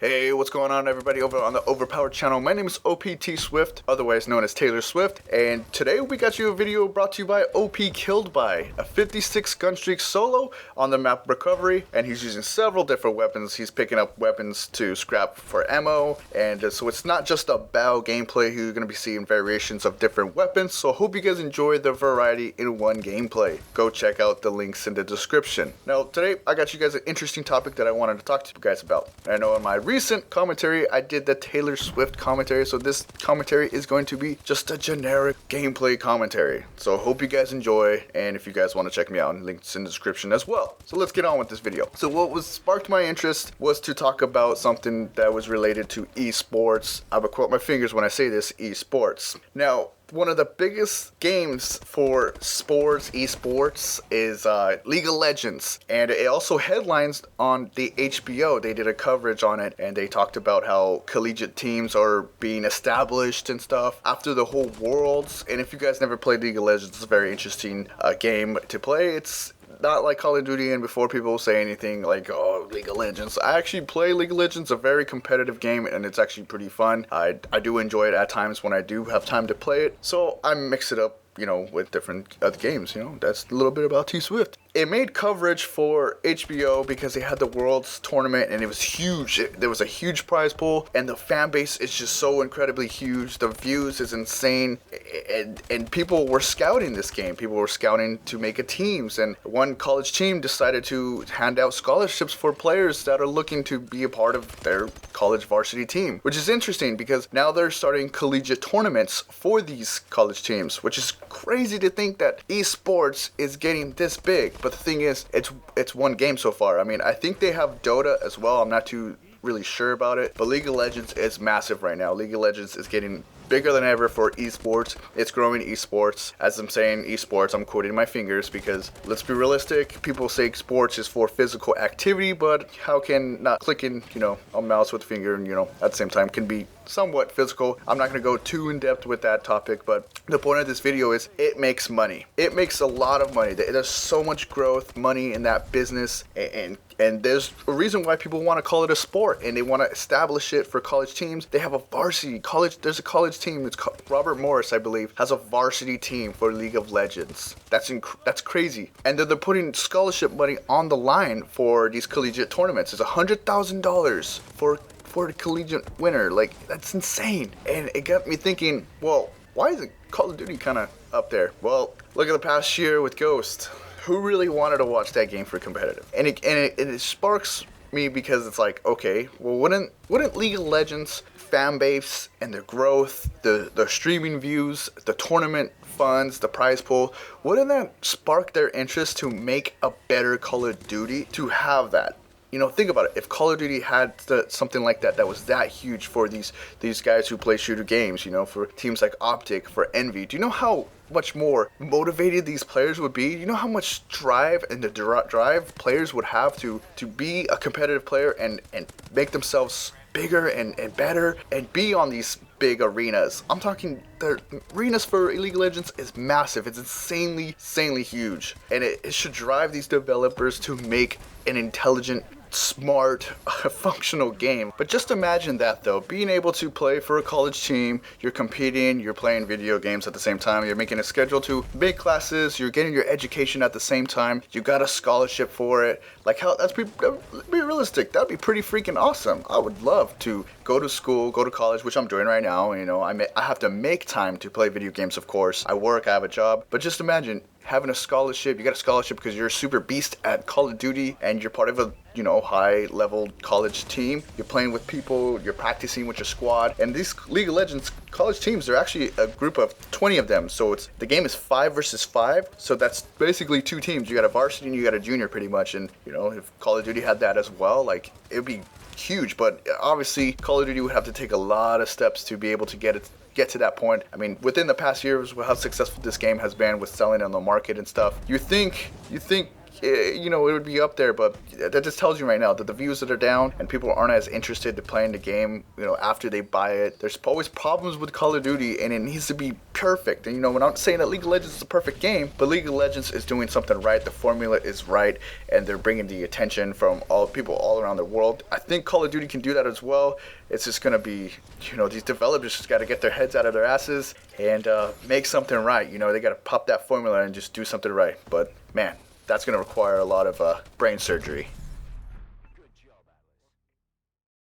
Hey, what's going on everybody over on the Overpowered channel? My name is OPT Swift, otherwise known as Taylor Swift, and today we got you a video brought to you by OP Killed By, a 56 gun streak solo on the map Recovery, and he's using several different weapons. He's picking up weapons to scrap for ammo, and so it's not just a bow gameplay. You're going to be seeing variations of different weapons, so I hope you guys enjoy the variety in one gameplay. Go check out the links in the description. Now, today I got you guys an interesting topic that I wanted to talk to you guys about. I know in my recent commentary I did the Taylor Swift commentary, so this commentary is going to be just a generic gameplay commentary. So hope you guys enjoy, and if you guys want to check me out, links in the description as well. So let's get on with this video. So what sparked my interest was to talk about something that was related to esports. I will quote my fingers when I say this, esports. Now, one of the biggest games for esports is League of Legends, and it also headlines on the HBO. They did a coverage on it, and they talked about how collegiate teams are being established and stuff after the whole Worlds. And if you guys never played League of Legends, it's a very interesting game to play. It's not like Call of Duty, and before people say anything like, oh, League of Legends. I actually play League of Legends, a very competitive game, and it's actually pretty fun. I do enjoy it at times when I do have time to play it. So I mix it up, with different other games, That's a little bit about T-Swift. It made coverage for HBO because they had the Worlds tournament, and it was huge. There was a huge prize pool, and the fan base is just so incredibly huge. The views is insane, and people were scouting this game. People were scouting to make a teams, and one college team decided to hand out scholarships for players that are looking to be a part of their college varsity team, which is interesting because now they're starting collegiate tournaments for these college teams, which is crazy to think that esports is getting this big. But the thing is, it's one game so far. I mean, I think they have Dota as well. I'm not too really sure about it, but League of Legends is massive right now. League of Legends is getting bigger than ever for esports. It's growing esports. As I'm saying esports, I'm quoting my fingers because let's be realistic. People say sports is for physical activity, but how can not clicking, a mouse with a finger and, at the same time can be somewhat physical. I'm not going to go too in depth with that topic, but the point of this video is it makes money. It makes a lot of money. There's so much growth, money in that business, and there's a reason why people want to call it a sport, and they want to establish it for college teams. They have a varsity college. There's a college team. It's called Robert Morris, I believe, has a varsity team for League of Legends. That's crazy. And then they're putting scholarship money on the line for these collegiate tournaments. It's $100,000 for the collegiate winner. Like, that's insane. And it got me thinking, well, why isn't Call of Duty kind of up there? Well, look at the past year with Ghost. Who really wanted to watch that game for competitive? And it sparks me because it's like, okay, well, wouldn't League of Legends fan base and the growth, the streaming views, the tournament funds, the prize pool, wouldn't that spark their interest to make a better Call of Duty to have that? Think about it. If Call of Duty had something like that was that huge for these guys who play shooter games, for teams like Optic, for Envy, do you know how much more motivated these players would be? You know how much drive and the drive players would have to be a competitive player and make themselves bigger and better and be on these big arenas. I'm talking the arenas for League of Legends is massive. It's insanely huge, and it should drive these developers to make an intelligent, smart, functional game. But just imagine that though, being able to play for a college team, you're competing, you're playing video games at the same time, you're making a schedule to big classes, you're getting your education at the same time, you got a scholarship for it. Like, how that'd be realistic. That'd be pretty freaking awesome. I would love to go to school, go to college, which I'm doing right now. I have to make time to play video games, of course. I work, I have a job, but just imagine having a scholarship. You got a scholarship because you're a super beast at Call of Duty and you're part of a high level college team. You're playing with people, you're practicing with your squad, and these League of Legends college teams are actually a group of 20 of them. So the game is 5 versus 5, so that's basically 2 teams. You got a varsity and you got a junior pretty much, and if Call of Duty had that as well, like, it'd be huge. But obviously Call of Duty would have to take a lot of steps to be able to get to that point. I mean, within the past years, how successful this game has been with selling on the market and stuff, you think you know, it would be up there, but that just tells you right now that the views that are down and people aren't as interested to playing the game, you know, after they buy it. There's always problems with Call of Duty, and it needs to be perfect. And, you know, we're not saying that League of Legends is a perfect game, but League of Legends is doing something right. The formula is right, and they're bringing the attention from all people all around the world. I think Call of Duty can do that as well. It's just going to be, you know, these developers just got to get their heads out of their asses and make something right. You know, they got to pop that formula and just do something right. But, man, that's going to require a lot of brain surgery.